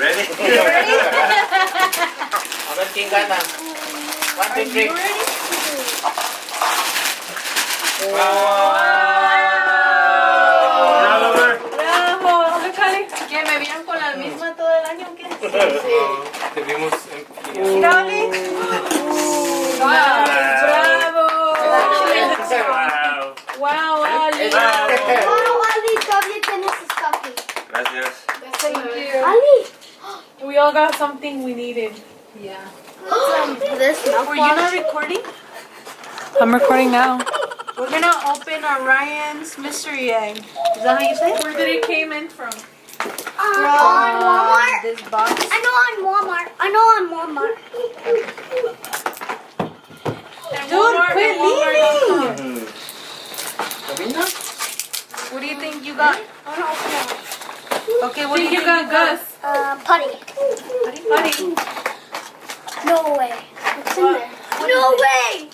ready? You ready? A ver quién gana. 1, 2, 3. You ready? Wow. Bravo. Look, honey. ¿Qué? ¿Me vieron con la misma todo el año o qué? Sí. Te vimos en... Mira, Ali. Wow. Bravo. Wow, Ali. Wow, Ali, todavía tienes stuffing. Gracias. Thank you. Ali. We all got something we needed. Yeah. This Were you not recording? I'm recording now. We're gonna open Orion's mystery egg. Is that how you say it? Where did it came in from? on Walmart. This box. I know on Walmart. Dude, quit leaving! ¿Camina? What do you think you got? I want to open it. Okay, what do you think you got? Putty. Buddy. No way. What's in there? No way.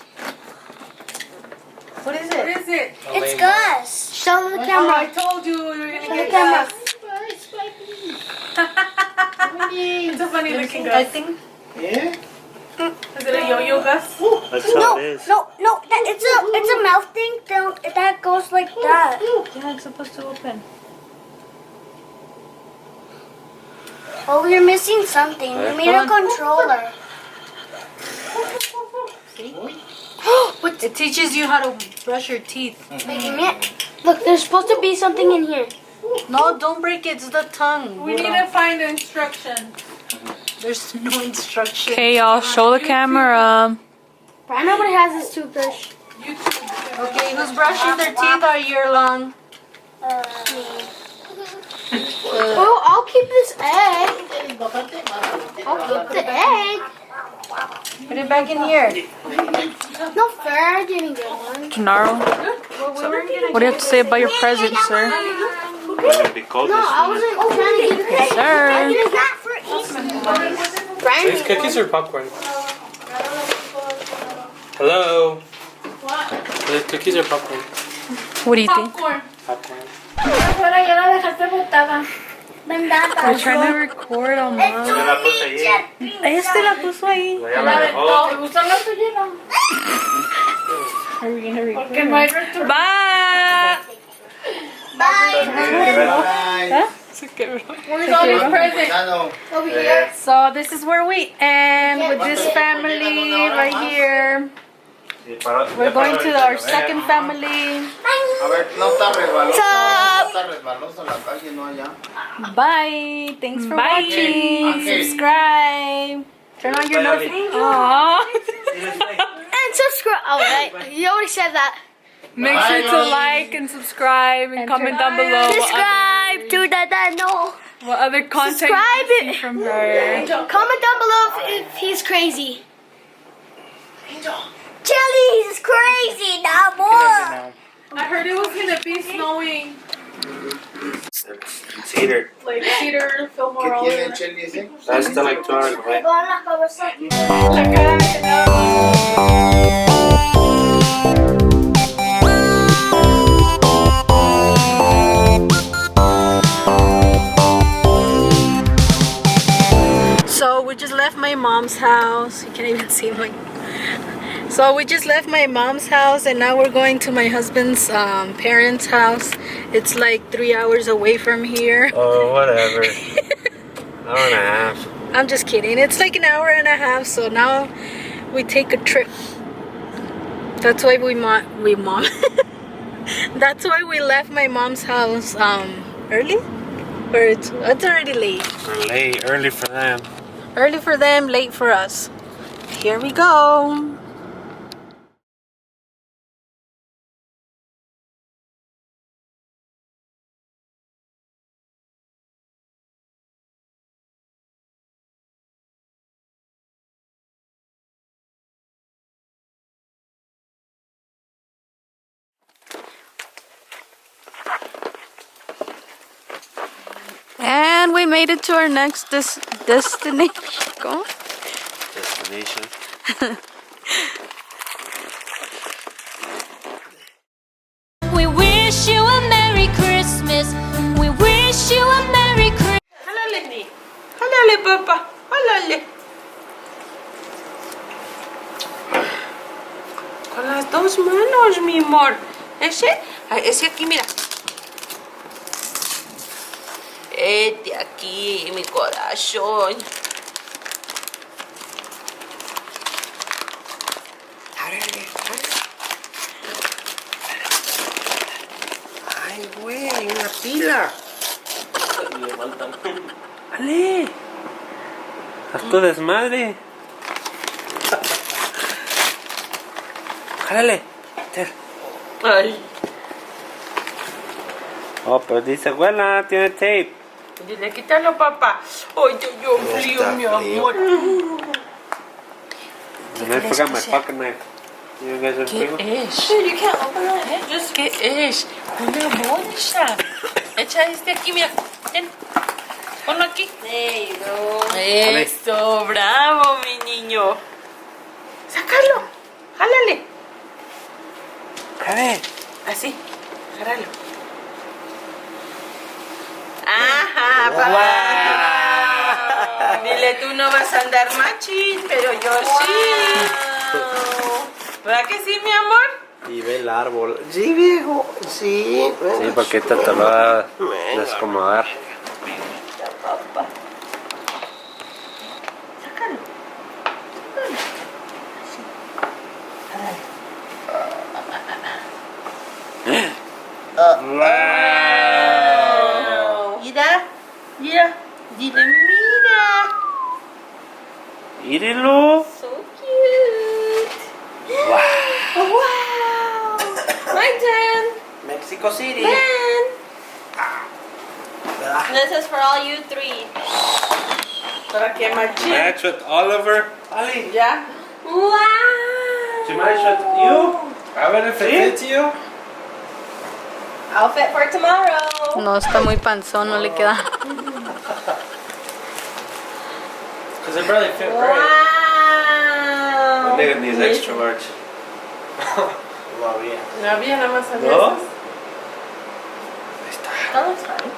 What is it? What is it? It's Gus. Show the Oh, I camera. told you we were gonna Show the get camera. It's a funny looking Gus. I think Yeah. Is it a yo-yo Gus? That's No, how it is. no. It's a mouth thing that goes like that. yeah, it's supposed to open. Oh, we're missing something. We made a controller. What's It teaches you how to brush your teeth. making it? Look, there's supposed to be something in here. No, don't break it. It's the tongue. We need to find the instructions. There's no instruction. Okay, y'all, show the camera. Brian nobody has this toothbrush. Okay, who's brushing their teeth all year long? Me. Oh, I'll keep this egg. I'll keep the egg. Put it back in here. No fair, I didn't get one. Gennaro, what do you have to say about your present, sir? Because No, I wasn't trying to give it. Sir. It's not for eating. Brian, These cookies or popcorn? Hello? What? Are they cookies or popcorn? What do you think? Popcorn. Popcorn. afuera ya la dejaste botada. Vendada. We're trying to record on Es mom. Yo la puse ahí. Este la puso ahí. Ya me dejó. ¿Te gustan las tuyas? Are we gonna record? Que no hay resto. Bye! Bye. Bye. Where's all these presents? Over here. So this is where we end with this family right here. We're going to our second family. A ver, no está resbaloso. No está resbaloso la calle, no allá. Bye. Thanks for Bye. watching. Okay. Subscribe. Turn on your Bye, Ali. notifications. Aww. And subscribe. Oh, right. You already said that. Make sure to like and subscribe and comment down below Subscribe to no. what other content Subscribe you see it. from her. Comment down below if he's crazy. Chili's is crazy now, more. I heard it was gonna be snowing. It's heater. Like Cedar, Fillmore, all ¿Qué tiene over. el chili ese? That's still like 2 hours away. Con la cabeza. So we just left my mom's house. You can't even see my. So we just left my mom's house and now we're going to my husband's parents' house. It's like 3 hours away from here. Oh, whatever. Hour and a half. I'm just kidding. It's like an hour and a half. So now we take a trip. That's why That's why we left my mom's house early. Or it's already late. We're late. Early for them. Early for them, late for us. Here we go. And we made it to our next destination. Go. Destination. We wish you a Merry Christmas. We wish you a Merry Christmas. Hello, Lindy. Jálale, papá. Jálale. Con las dos manos, mi amor. Ese aquí, mira. Aquí, mi corazón. Ay, güey, hay una pila. ¡Ale! ¡Haz tu desmadre! ¡Jálale! ¡Ay! Oh, pero dice, abuela, tiene tape. Dile, quítalo, papá. ¡Ay, yo frío, mi amor! And I forgot my pocket knife. You guys are frío? ¿Qué es? You can't open it. Just, ¿qué es? Una bolsa. Echa este aquí, mira. Ven. Ponlo aquí. Eso, bravo, mi niño. Sácalo. Jálale. Jálale. Así. Jálalo. Ajá, papá. Dile, tú no vas a andar machín, pero yo sí. ¿Verdad que sí, mi amor? Y ve el árbol. Sí, viejo. Sí. Sí, porque esta te lo va a desacomodar. Sácalo. ¡Wow! Mira, mira. Dile, mira. ¡Mírelo! So cute. ¡Wow! Wow. My turn. Mexico City. Man. This is for all you three. Para que machín. Match with Oliver. Ali. Ya. Wow. To match with you. A ver if it fits you. Outfit for tomorrow. No, está muy panzón, no le queda. Because it probably fit right. Wow. Nigga needs extra large. No había nada más había ¿No? esas. That looks fine.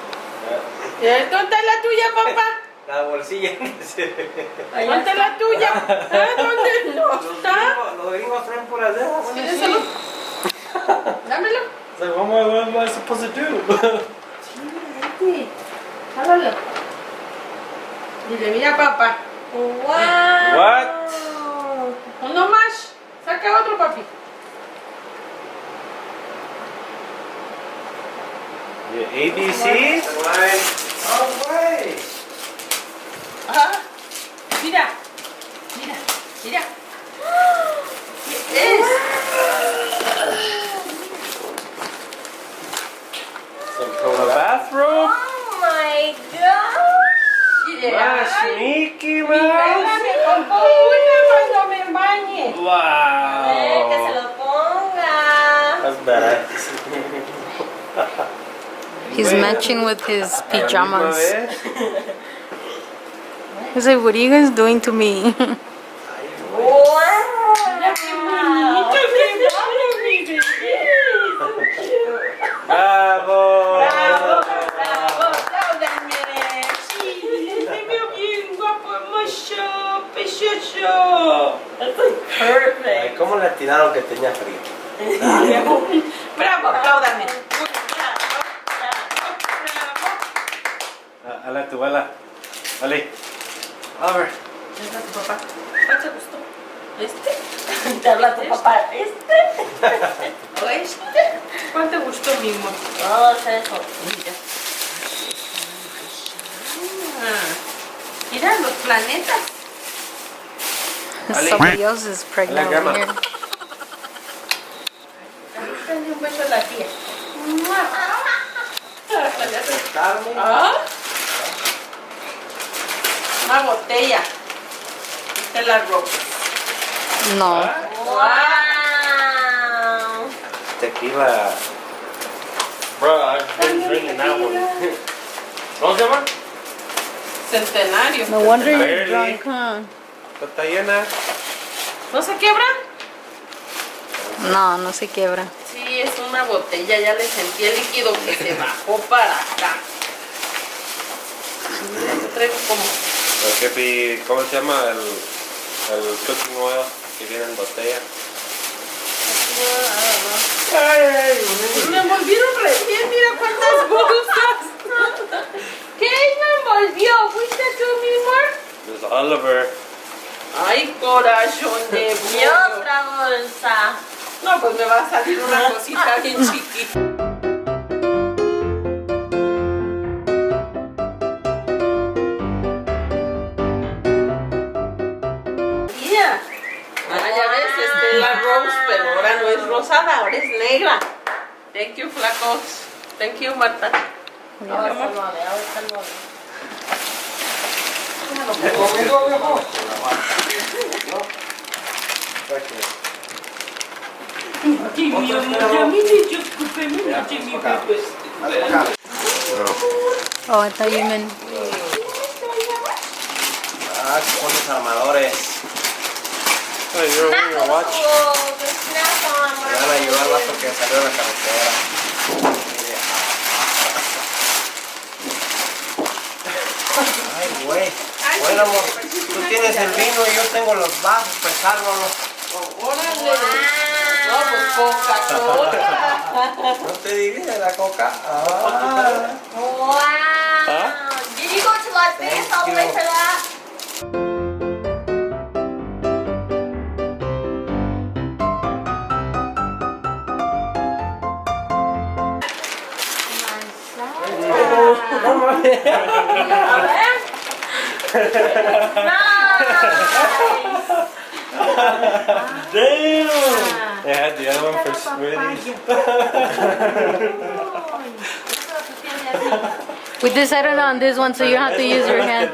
¿Dónde está la tuya, papá? La bolsilla. ¿Dónde está la tuya? ¿Dónde no está? Los gringos traen puras de esas. Déselo. Dámelo. It's like, what am I supposed to do? Sí, jálalo. Dile, mira, papá. Wow. What? Uno más. Saca otro, papi. Your ABCs? Oh, way. Ajá. Mira. Mira. Mira. ¿Qué es? From the bathroom? Oh my gosh. Mire. Más Ay, Mickey mira, Mouse. me compró una cuando me bañe. Que se Wow. lo ponga. That's bad. He's matching with his pajamas. ¿Eh? He's like, what are you guys doing to me? Wow. Mira qué bonito, qué malo, mi bebé. Bravo. Bravo, bravo, apláudanme. Sí, me veo bien guapo, hermoso, precioso. Ay, Perfect. ¿cómo le tiraron que tenía frío? Bravo, apláudame. A la tu abuela. Vale. Over. ¿Te habla tu papá? ¿Cuál te gustó? ¿Este? Te habla tu papá. ¿Este? ¿O este? ¿Cuál te gustó, mi amor? Todos esos. Mira. Mira los planetas. Somebody else is pregnant Hola, over Gamma. here. Dale un beso a la tía. Aceptarme. ¿Ah? Una botella. Te la ropa. No. Wow. Tequila. Bro, I've been drinking that one. ¿Cómo se llama? Centenario. No wonder you're Barely. drunk, huh? ¿Está llena? ¿No se quiebra? No, no se quiebra. Sí, es una botella. Ya le sentí el líquido que se bajó para acá. Mira, yo traigo como que vi, ¿cómo se llama? El cooking oil que viene en botella. Me envolvieron recién, mira cuántas bolsas. ¿Qué me envolvió? ¿Fuiste tú, mi amor? There's Oliver. Ay, corazón de Y pollo. otra bolsa. No, pues me va a salir una cosita bien chiquita. Mira. Ah, ya ves, la rose, pero ahora no es rosada, ahora es negra. Thank you, flacos. Thank you, Marta. Ahora está el mole, ahora está el mole. Oh, I thought you meant. Ah, son los armadores. Oh, you're wearing your watch. Me van a ayudar más porque salió a la carretera. Ay, güey. Bueno, amor, tú tienes el vino y yo tengo los vasos, pesárnoslo. ¡Órale! No, pues Coca-Cola. ¿No te divide la coca? Wow. Did you go to Las Vegas all the way for that? Damn! They had the other one for smoothies. We decided on this one, so you have to use your hand.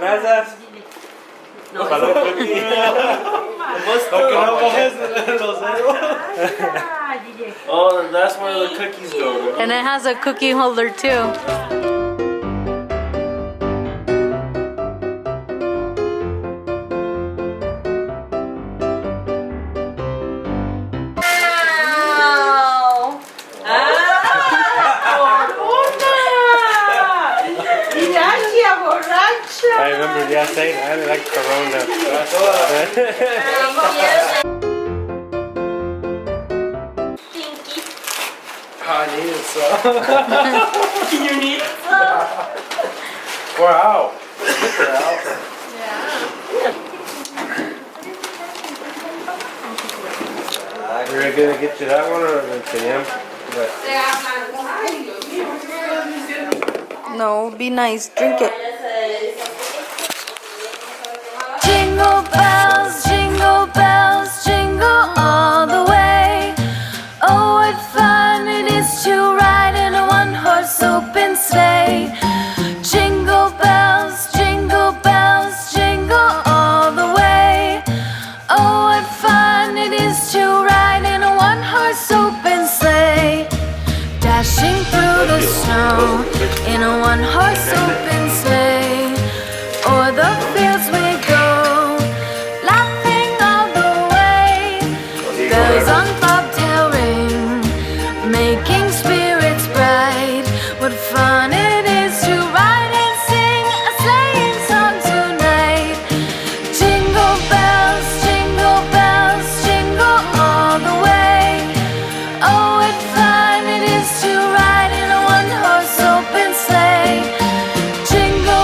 Oh, that's where the cookies go. And it has a cookie holder too. Wow. ¡Gracias, borracha! I remember saying I like Corona. Pinky. I needed some. You need We're out. We're gonna get you that one or the TM? No, be nice. Drink it.